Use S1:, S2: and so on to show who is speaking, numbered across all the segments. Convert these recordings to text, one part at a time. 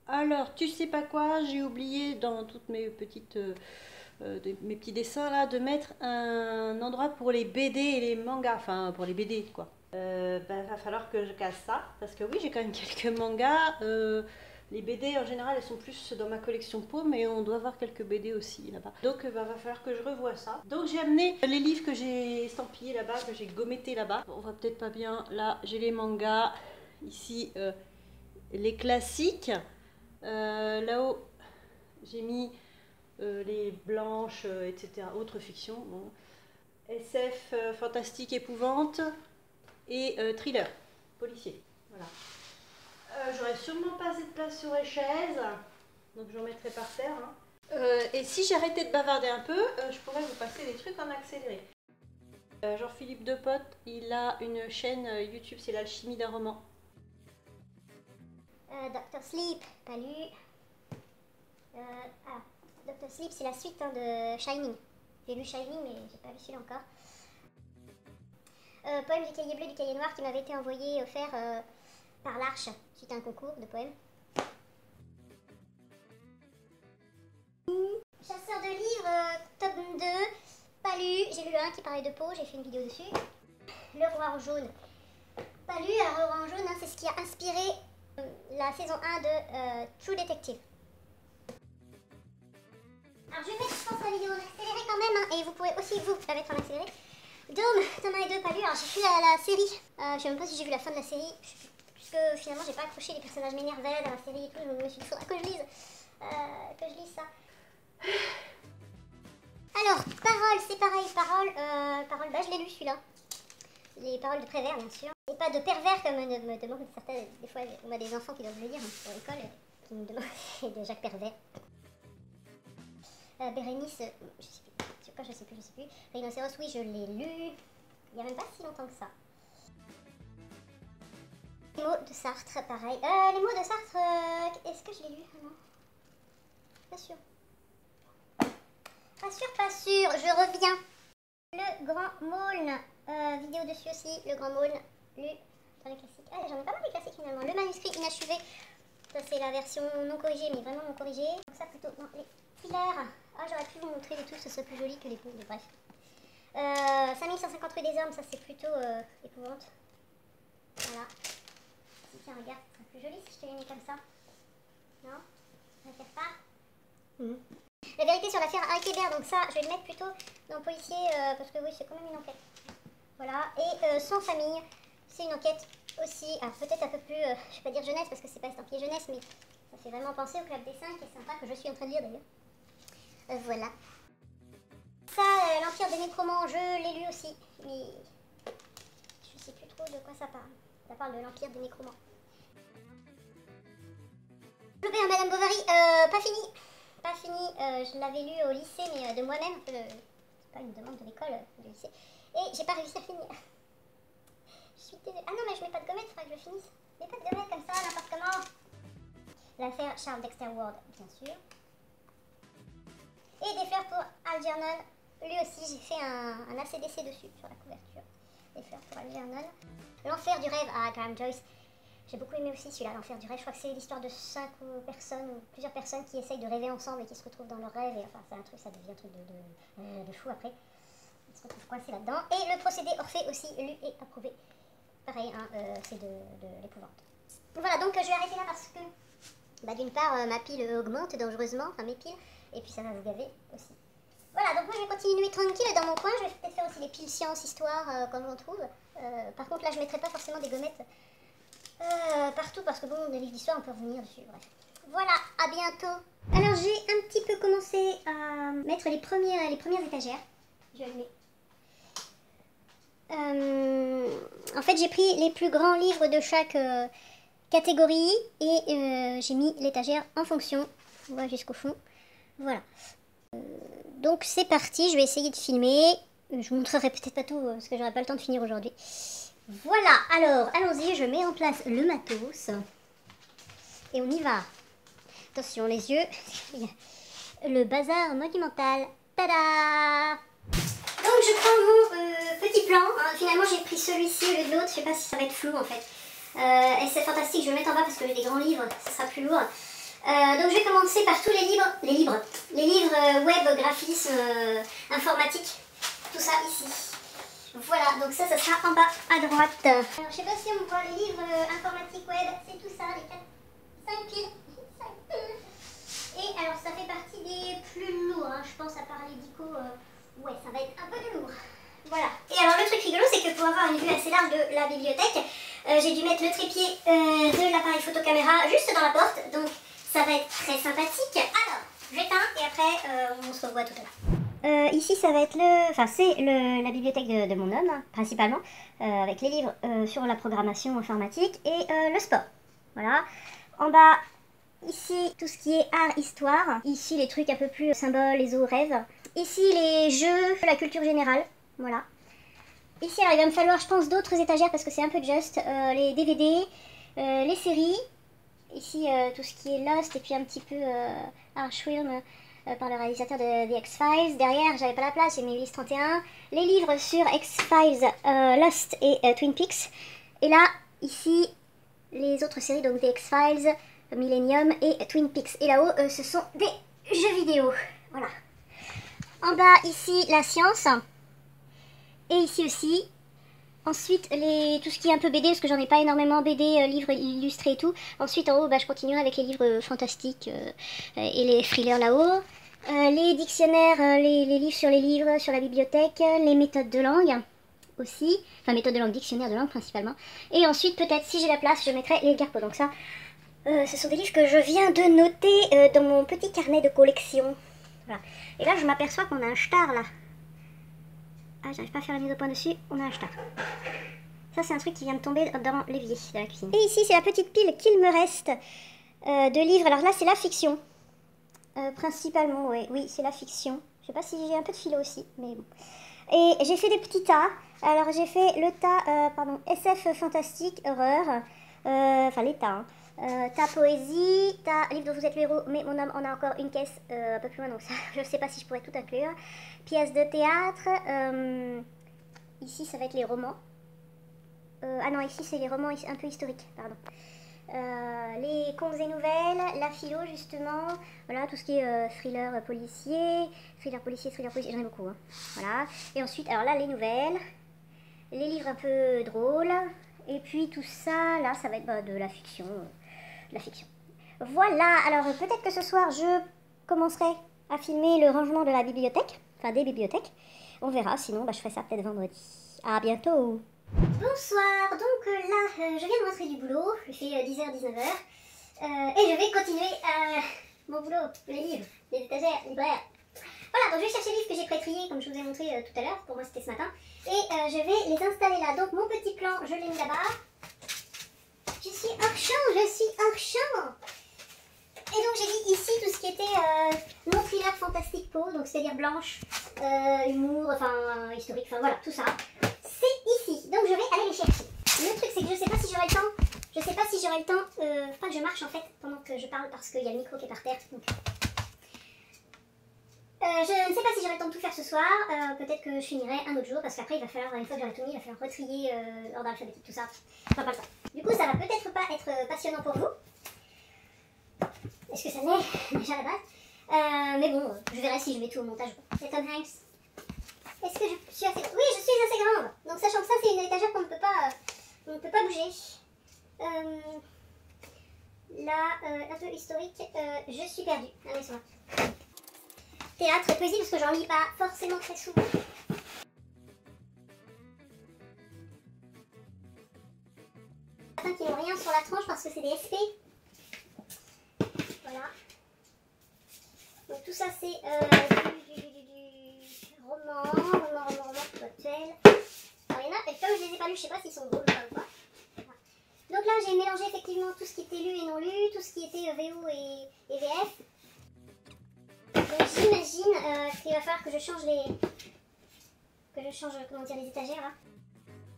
S1: Alors, tu sais pas quoi, j'ai oublié dans toutes mes petites, mes petits dessins là, de mettre un endroit pour les BD et les mangas, enfin pour les BD quoi. Va falloir que je casse ça, parce que oui, j'ai quand même quelques mangas. Les BD en général, elles sont plus dans ma collection Pau, mais on doit avoir quelques BD aussi là-bas. Donc, va falloir que je revoie ça. Donc, j'ai amené les livres que j'ai estampillés là-bas, que j'ai gommettés là-bas. On voit peut-être pas bien. Là, j'ai les mangas. Ici, les classiques. Là-haut, j'ai mis les blanches, etc. Autre fiction. Bon. SF, fantastique, épouvante et thriller, policier. Voilà. J'aurais sûrement pas assez de place sur les chaises, donc j'en mettrai par terre. Hein. Et si j'arrêtais de bavarder un peu, je pourrais vous passer des trucs en accéléré. Jean-Philippe Depote, il a une chaîne YouTube, c'est l'alchimie d'un roman.
S2: Dr. Sleep, pas lu. Dr. Sleep, c'est la suite de Shining. J'ai lu Shining, mais j'ai pas lu celui-là encore. Poème du cahier bleu, du cahier noir qui m'avait été envoyé, offert par l'Arche, suite à un concours de poèmes. Chasseur de livres, tome 2, pas lu. J'ai lu le 1 qui parlait de Pau, j'ai fait une vidéo dessus. Le Roi en jaune, pas lu. Alors, le Roi en jaune, hein, c'est ce qui a inspiré la saison 1 de True Detective. Alors je vais mettre, je pense, la vidéo en accéléré quand même, hein, et vous pourrez aussi vous la mettre en accéléré. Dôme, tome 1 et 2, pas lu. Alors j'ai vu la série, je sais même pas si j'ai vu la fin de la série, puisque finalement j'ai pas accroché, les personnages m'énervaient dans la série et tout, je me suis dit, il faudra que je lise ça. Alors, Parole, c'est pareil, Parole, bah je l'ai lu celui-là. Les paroles de Prévert, bien sûr. Et pas de pervers, comme me demandent certains, des fois on a des enfants qui doivent le lire pour l'école, qui me demandent de Jacques Pervert. Bérénice, je sais plus. Rhinocéros, oui, je l'ai lu. Il n'y a même pas si longtemps que ça. Les mots de Sartre, pareil. Les mots de Sartre, est-ce que je l'ai lu? Ah non. Pas sûr. Pas sûr, je reviens. Le Grand Maulne, vidéo dessus aussi. Le Grand Maulne, lu dans les classiques. Ah, j'en ai pas mal des classiques finalement. Le manuscrit inachevé, ça c'est la version non corrigée, mais vraiment non corrigée. Donc ça plutôt dans les filaires. Ah, j'aurais pu vous montrer les trucs, ce serait plus joli que les pauvres, bref. 5150 rue des Hommes, ça c'est plutôt épouvante. Voilà. Si, tiens, regarde, ce serait plus joli si je te l'ai mis comme ça. Non? Ça ne pas? La vérité sur l'affaire Harry Kéber, donc ça, je vais le mettre plutôt dans policier, parce que oui, c'est quand même une enquête. Voilà. Et Sans famille, c'est une enquête aussi, alors peut-être un peu plus, je vais pas dire jeunesse, parce que c'est pas estampillé jeunesse, mais ça fait vraiment penser au Club des 5, qui est sympa, que je suis en train de lire d'ailleurs. Voilà. Ça, l'Empire des Nécromants, je l'ai lu aussi, mais je sais plus trop de quoi ça parle. Ça parle de l'Empire des Nécromants. Flaubert, Madame Bovary, pas fini. Pas fini, je l'avais lu au lycée, mais de moi-même, c'est pas une demande de l'école, du lycée. Et j'ai pas réussi à finir. Je suis désolée. Ah non, mais je mets pas de gommette, il faudra que je finisse. Je mets pas de gommette comme ça, n'importe comment. L'affaire Charles Dexter Ward, bien sûr. Et des fleurs pour Algernon. Lui aussi, j'ai fait un ACDC dessus, sur la couverture. Des fleurs pour Algernon. L'enfer du rêve à Graham Joyce. J'ai beaucoup aimé aussi celui-là, l'enfer du rêve. Je crois que c'est l'histoire de 5 personnes, ou plusieurs personnes qui essayent de rêver ensemble et qui se retrouvent dans leur rêve. Et enfin, c'est un truc, ça devient un truc de fou après. Ils se retrouvent coincés là-dedans. Et le procédé Orphée aussi, lu et approuvé. Pareil, hein, c'est de l'épouvante. Voilà, donc je vais arrêter là parce que, bah, d'une part, ma pile augmente dangereusement, enfin mes piles, et puis ça va vous gaver aussi. Voilà, donc moi je vais continuer tranquille dans mon coin. Je vais peut-être faire aussi les piles sciences, histoire, quand j'en trouve. Par contre, là, je ne mettrai pas forcément des gommettes partout parce que bon, des livres d'histoire, on peut revenir dessus, bref. Voilà, à bientôt. Alors, j'ai un petit peu commencé à mettre les premières étagères. Je le mets. En fait, j'ai pris les plus grands livres de chaque catégorie et j'ai mis l'étagère en fonction. On voit jusqu'au fond. Voilà. Donc c'est parti, je vais essayer de filmer. Je vous montrerai peut-être pas tout parce que j'aurai pas le temps de finir aujourd'hui. Voilà, alors allons-y, je mets en place le matos. Et on y va. Attention les yeux. Le bazar monumental. Tada! Donc je prends mon petit plan. Finalement j'ai pris celui-ci au lieu de l'autre. Je sais pas si ça va être flou en fait. Et c'est fantastique, je vais le mettre en bas parce que j'ai des grands livres, ça sera plus lourd. Donc je vais commencer par tous les livres web, graphisme, informatique, tout ça ici. Voilà, donc ça sera en bas à droite. Alors je sais pas si on voit les livres informatique web, c'est tout ça, les 5 piles. Et alors ça fait partie des plus lourds, hein, je pense, à part les dico, ouais, ça va être un peu de lourd. Voilà. Et alors le truc rigolo, c'est que pour avoir une vue assez large de la bibliothèque, j'ai dû mettre le trépied de l'appareil photocaméra juste dans la porte, donc ça va être très sympathique. Alors, j'éteins et après on se revoit tout à l'heure. Ici ça va être la bibliothèque de mon homme, hein, principalement, avec les livres sur la programmation informatique et le sport. Voilà. En bas, ici tout ce qui est art, histoire. Ici les trucs un peu plus symboles, les rêves. Ici les jeux, la culture générale. Voilà. Ici alors il va me falloir je pense d'autres étagères parce que c'est un peu juste. Les DVD, les séries. Ici tout ce qui est Lost et puis un petit peu Archwilm par le réalisateur de The X-Files. Derrière j'avais pas la place, j'ai mis Ulysse 31. Les livres sur X-Files, Lost et Twin Peaks. Et là, ici, les autres séries, donc The X-Files, Millennium et Twin Peaks. Et là-haut, ce sont des jeux vidéo. Voilà. En bas, ici, la science. Et ici aussi. Ensuite, tout ce qui est un peu BD, parce que j'en ai pas énormément BD, livres illustrés et tout. Ensuite, en haut, je continuerai avec les livres fantastiques et les thrillers là-haut. Les dictionnaires, les livres, sur la bibliothèque, les méthodes de langue aussi. Enfin, méthodes de langue, dictionnaire de langue principalement. Et ensuite, peut-être, si j'ai la place, je mettrai les garpos. Donc ça, ce sont des livres que je viens de noter dans mon petit carnet de collection. Voilà. Et là, je m'aperçois qu'on a un star là. Ah, j'arrive pas à faire la mise au point dessus, on a un star. Ça, c'est un truc qui vient de tomber dans l'évier de la cuisine. Et ici, c'est la petite pile qu'il me reste de livres. Alors là, c'est la fiction. Principalement, ouais. Oui, c'est la fiction. Je sais pas si j'ai un peu de philo aussi, mais bon. Et j'ai fait des petits tas. Alors, j'ai fait le tas, SF fantastique, horreur. Enfin, les tas, hein. Tas poésie, tas livre dont vous êtes le héros, mais mon homme en a encore une caisse un peu plus loin, donc ça, je sais pas si je pourrais tout inclure. Pièces de théâtre, ici ça va être les romans. Ah non, ici c'est les romans un peu historiques, pardon. Les contes et nouvelles, la philo justement, voilà, tout ce qui est thriller policier, j'en ai beaucoup, hein. Voilà. Et ensuite, alors là, les nouvelles, les livres un peu drôles, et puis tout ça, là, ça va être de la fiction. Voilà, alors peut-être que ce soir, je commencerai à filmer le rangement de la bibliothèque, enfin des bibliothèques. On verra, sinon je ferai ça peut-être vendredi. À bientôt. Bonsoir, donc là, je viens de rentrer du boulot, il fait 10h, 19h, et je vais continuer mon boulot, les livres, les étagères, libraires. Voilà, donc je vais chercher les livres que j'ai pré-triés, comme je vous ai montré tout à l'heure, pour moi c'était ce matin, et je vais les installer là. Donc mon petit plan, je l'ai mis là-bas. Je suis hors champ. Et donc j'ai mis ici tout ce qui était non thriller fantastique peau, donc c'est-à-dire blanche, humour, enfin historique, enfin voilà, tout ça. C'est ici, donc je vais aller les chercher. Le truc c'est que je sais pas si j'aurai le temps, faut pas que je marche en fait pendant que je parle parce qu'il y a le micro qui est par terre. Donc... je ne sais pas si j'aurai le temps de tout faire ce soir, peut-être que je finirai un autre jour parce qu'après il va falloir, une fois que j'aurai tout mis, il va falloir retrier l'ordre alphabétique, tout ça. Enfin pas le temps. Du coup ça va peut-être pas être passionnant pour vous. Est-ce que ça l'est déjà à la base, mais bon, je verrai si je mets tout au montage. C'est Tom Hanks. Est-ce que je suis assez... Oui, je suis assez grande. Donc sachant que ça c'est une étagère qu'on ne peut pas bouger. Là, un peu historique, je suis perdue. Allez, c'est moi. Théâtre et poésie parce que j'en lis pas forcément très souvent. Certains qui n'ont rien sur la tranche parce que c'est des SP. Voilà. Donc tout ça c'est du roman, cocktail. Alors il y en a, et comme je les ai pas lus, je sais pas s'ils sont drôles ou pas. Voilà. Donc là j'ai mélangé effectivement tout ce qui était lu et non lu, tout ce qui était VO et VF. Donc j'imagine qu'il va falloir que je change les étagères là.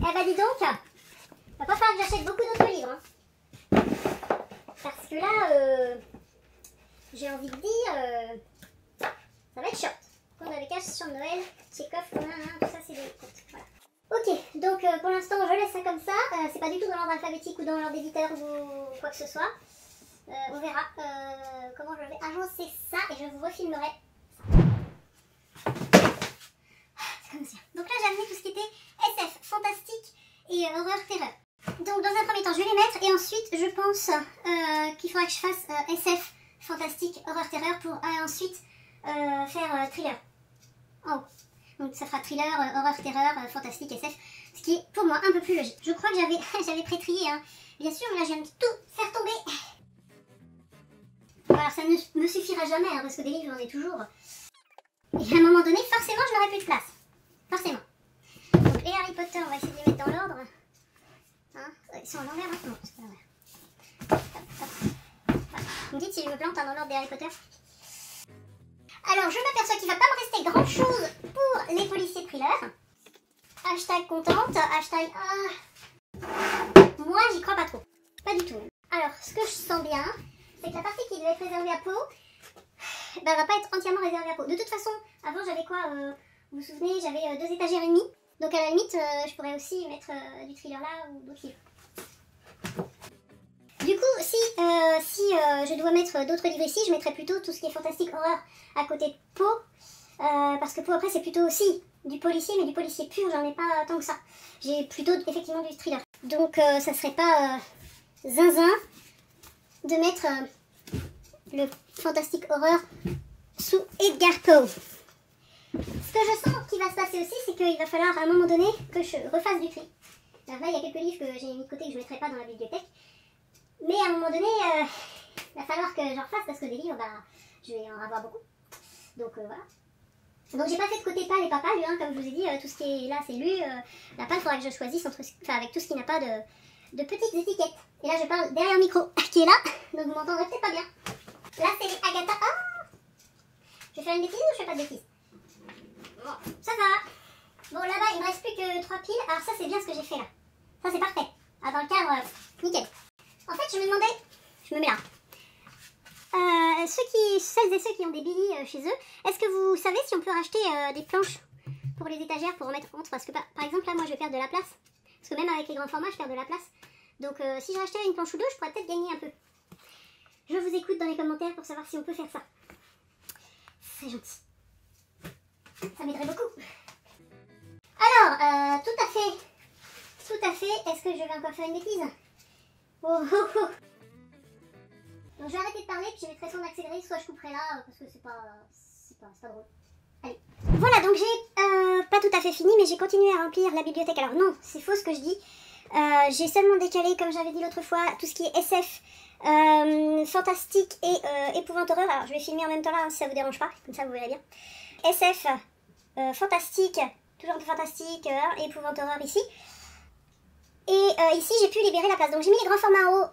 S2: Eh bah dis donc, va pas falloir que j'achète beaucoup d'autres livres. Hein. Parce que là, j'ai envie de dire, ça va être short. Conte avec H sur Noël, Tchekhov, tout ça c'est des contes. Voilà. Ok, donc pour l'instant je laisse ça comme ça. C'est pas du tout dans l'ordre alphabétique ou dans l'ordre d'éditeur ou quoi que ce soit. On verra comment je vais agencer ça et je vous refilmerai. Comme ça. Donc là j'ai amené tout ce qui était SF, fantastique et horreur terreur. Donc dans un premier temps je vais les mettre et ensuite je pense qu'il faudra que je fasse SF, fantastique, horreur terreur pour ensuite faire thriller en haut. Donc ça fera thriller, horreur terreur, fantastique, SF, ce qui est pour moi un peu plus logique. Je crois que j'avais pré-trié, hein. Bien sûr, mais là je viens de tout faire tomber. Alors ça ne me suffira jamais hein, parce que des livres j'en ai toujours. Et à un moment donné forcément je n'aurai plus de place. Forcément. Donc les Harry Potter, on va essayer de les mettre dans l'ordre. Hein, ils sont en l'envers maintenant, c'est pas l'envers. Voilà. Vous me dites si je me plante dans l'ordre des Harry Potter. Alors je m'aperçois qu'il va pas me rester grand chose pour les policiers thrillers. Hashtag contente, hashtag... Moi j'y crois pas trop. Pas du tout. Alors ce que je sens bien, c'est que la partie qui devait être réservée à Poe, bah, va pas être entièrement réservée à Poe. De toute façon, avant j'avais quoi vous vous souvenez, j'avais 2 étagères et demie. Donc à la limite, je pourrais aussi mettre du thriller là ou d'autres livres. Du coup, si je dois mettre d'autres livres ici, je mettrais plutôt tout ce qui est fantastique horreur à côté de Poe. Parce que Poe après c'est plutôt aussi du policier, mais du policier pur, j'en ai pas tant que ça. J'ai plutôt effectivement du thriller. Donc ça serait pas zinzin de mettre le fantastique horreur sous Edgar Poe. Ce que je sens qui va se passer aussi, c'est qu'il va falloir à un moment donné que je refasse du tri. Alors là, il y a quelques livres que j'ai mis de côté que je ne mettrai pas dans la bibliothèque. Mais à un moment donné, il va falloir que j'en refasse parce que des livres, bah, je vais en avoir beaucoup. Donc voilà. Donc j'ai pas fait de côté pâle et pas pâle, hein, comme je vous ai dit, tout ce qui est là c'est lu. La pâle, il faudra que je choisisse avec tout ce qui n'a pas de petites étiquettes. Et là je parle derrière le micro qui est là, donc vous m'entendrez peut-être pas bien. Là c'est les Agatha. Ah, je vais faire une bêtise ou je fais pas de bêtise? Bon, ça va. Bon là-bas il me reste plus que 3 piles, alors ça c'est bien ce que j'ai fait là. Ça c'est parfait. Ah, dans le cadre, nickel. En fait je me demandais, je me mets là. Celles et ceux qui ont des Billy chez eux, est-ce que vous savez si on peut racheter des planches pour les étagères pour en mettre entre? Parce que par exemple là moi je vais perdre de la place. Parce que même avec les grands formats je perds de la place. Donc si je rachetais une planche ou deux, je pourrais peut-être gagner un peu. Je vous écoute dans les commentaires pour savoir si on peut faire ça. C'est gentil. Ça m'aiderait beaucoup. Alors, tout à fait, est-ce que je vais encore faire une bêtise? Oh, oh, oh. Donc je vais arrêter de parler, puis je mettrai son accéléré, soit je couperai là, parce que c'est pas drôle. Allez. Voilà, donc j'ai pas tout à fait fini, mais j'ai continué à remplir la bibliothèque. Alors non, c'est faux ce que je dis. J'ai seulement décalé, comme j'avais dit l'autre fois, tout ce qui est SF, fantastique et épouvante horreur. Alors je vais filmer en même temps là, hein, si ça vous dérange pas, comme ça vous verrez bien. SF, fantastique, toujours un peu fantastique, épouvante horreur ici. Et ici j'ai pu libérer la place. Donc j'ai mis les grands formats en haut.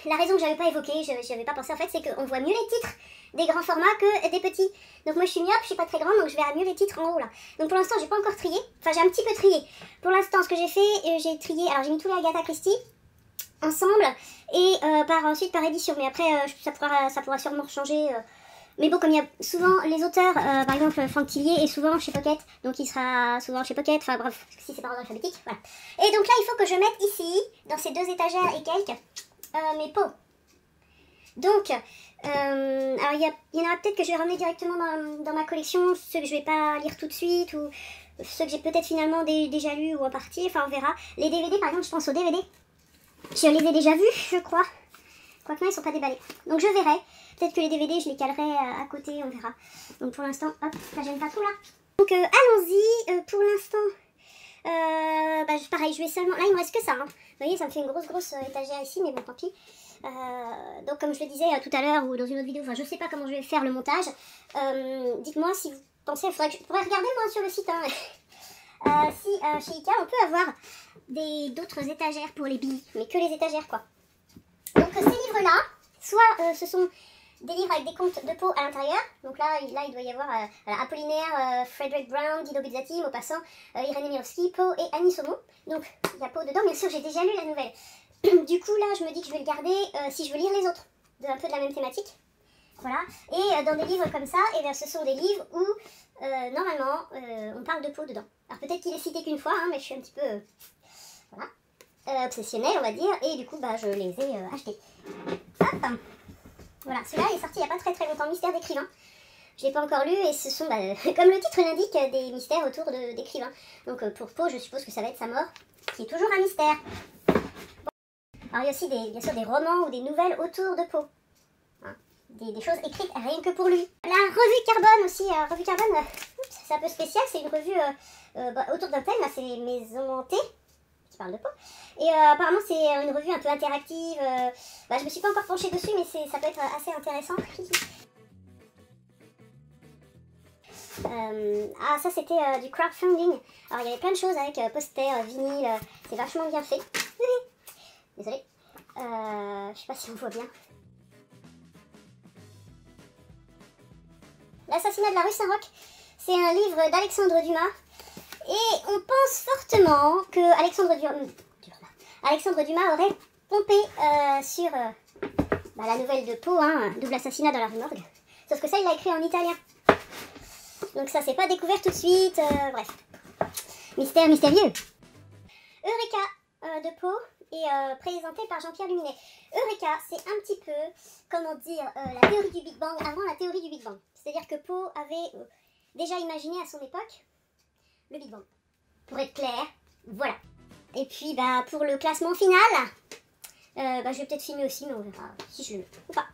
S2: La raison que j'avais pas évoquée, j'y avais pas pensé en fait, c'est qu'on voit mieux les titres des grands formats que des petits. Donc moi je suis myope, je suis pas très grande, donc je verrai mieux les titres en haut là. Donc pour l'instant j'ai pas encore trié, enfin j'ai un petit peu trié. Pour l'instant ce que j'ai fait, j'ai trié, alors j'ai mis tous les Agatha Christie ensemble et ensuite par édition. Mais après ça pourra sûrement changer. Mais bon, comme il y a souvent les auteurs, par exemple Franck Tillier est souvent chez Pocket, donc il sera souvent chez Pocket, enfin bref, si c'est par ordre alphabétique, voilà. Et donc là il faut que je mette ici, dans ces 2 étagères et quelques, mes pots. Donc, alors il y en aura peut-être que je vais ramener directement dans ma collection, ceux que je vais pas lire tout de suite, ou ceux que j'ai peut-être finalement déjà lus ou en partie, enfin on verra. Les DVD par exemple, je pense aux DVD, je les ai déjà vus, je crois. Quoique non, ils sont pas déballés. Donc je verrai. Peut-être que les DVD, je les calerai à côté, on verra. Donc pour l'instant, hop, ça gêne pas trop là. Donc allons-y. Pour l'instant, pareil, je vais seulement... Là, il me reste que ça. Hein. Vous voyez, ça me fait une grosse étagère ici, mais bon, tant pis. Donc comme je le disais tout à l'heure ou dans une autre vidéo, enfin je sais pas comment je vais faire le montage. Dites-moi si vous pensez... Il faudrait que je pourrais regarder moi sur le site. Hein. Si chez Ikea, on peut avoir d'autres étagères pour les billes. Mais que les étagères, quoi. Donc ces livres-là, soit ce sont des livres avec des contes de Poe à l'intérieur. Donc là il doit y avoir Apollinaire, Frederick Brown, Dino Buzzati, Maupassant, Irénée Mirowski, Poe et Annie Saumon. Donc il y a Poe dedans, bien sûr j'ai déjà lu la nouvelle. Du coup là je me dis que je vais le garder si je veux lire les autres, un peu de la même thématique. Voilà. Et dans des livres comme ça, et bien, ce sont des livres où normalement on parle de Poe dedans. Alors peut-être qu'il est cité qu'une fois, hein, mais je suis un petit peu... voilà. Obsessionnelle on va dire, et du coup bah je les ai achetés. Hop. Voilà, celui-là est sorti il n'y a pas très longtemps, Mystère d'écrivain. Je ne l'ai pas encore lu et ce sont, comme le titre l'indique, des mystères autour d'écrivains. Donc pour Poe, je suppose que ça va être sa mort, qui est toujours un mystère. Bon. Alors il y a aussi bien sûr des romans ou des nouvelles autour de Poe. Hein. Des choses écrites rien que pour lui. La revue Carbone aussi, revue Carbone, c'est un peu spécial, c'est une revue autour d'un thème, là c'est les maisons hantées, qui parle de Poe. Et apparemment c'est une revue un peu interactive, je me suis pas encore penchée dessus mais ça peut être assez intéressant. Ça c'était du crowdfunding. Alors il y avait plein de choses avec posters, vinyle, c'est vachement bien fait. Désolée, je sais pas si on voit bien. L'assassinat de la rue Saint-Roch, c'est un livre d'Alexandre Dumas. Et on pense fortement que Alexandre Dumas aurait pompé sur la nouvelle de Poe, hein, double assassinat dans la rue Morgue. Sauf que ça, il l'a écrit en italien. Donc ça, c'est pas découvert tout de suite. Bref. Mystère mystérieux. Eureka de Poe est présenté par Jean-Pierre Luminet. Eureka, c'est un petit peu, comment dire, la théorie du Big Bang avant la théorie du Big Bang. C'est-à-dire que Poe avait déjà imaginé à son époque le Big Bang. Pour être clair, voilà. Et puis, pour le classement final, je vais peut-être filmer aussi, mais on verra si je le mets ou pas.